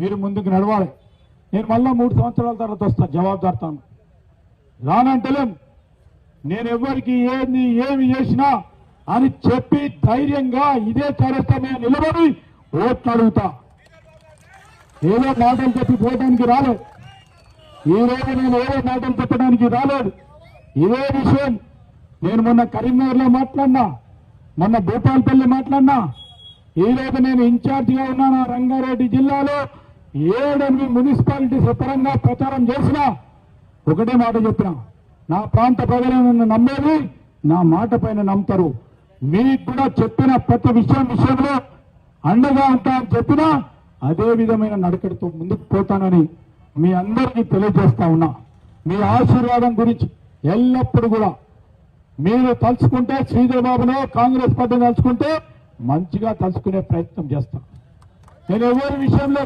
మీరు ముందుకు నడవాలి. నేను మళ్ళా 3 సంవత్సరాల తర్వాత వస్తా, జవాబుదారుతాను. రానంటలేం. నేను ఎవరికి ఏమి చేసినా అని చెప్పి ధైర్యంగా ఇదే చరిత్రమే నిలబడి ఓట్లు అడుగుతా. ఏదో మాటలు చెప్పి పోవడానికి రాలేదు. ఈ రోజు నేను ఏదో మాటలు చెప్పడానికి రాలేదు. ఇదే విషయం నేను మొన్న కరీంనగర్లో మాట్లాడినా, మొన్న భూపాలపల్లి మాట్లాడినా. ఈ రోజు నేను ఇన్ఛార్జిగా ఉన్నాను రంగారెడ్డి జిల్లాలో 7-8 మున్సిపాలిటీస్ పరంగా ప్రచారం చేసినా ఒకటే మాట చెప్పినా, నా ప్రాంత ప్రజలు నన్ను నమ్మేది నా మాట పైన నమ్ముతారు. మీకు కూడా చెప్పిన ప్రతి విషయంలో అండగా ఉంటా అని చెప్పినా అదే విధమైన నడకడితో ముందుకు పోతానని మీ అందరికీ తెలియజేస్తా ఉన్నా. మీ ఆశీర్వాదం గురించి ఎల్లప్పుడూ కూడా మీరు తలుచుకుంటే, శ్రీధర్ బాబులో కాంగ్రెస్ పార్టీ తలుచుకుంటే మంచిగా తలుచుకునే ప్రయత్నం చేస్తాం. నేను ఎవరి విషయంలో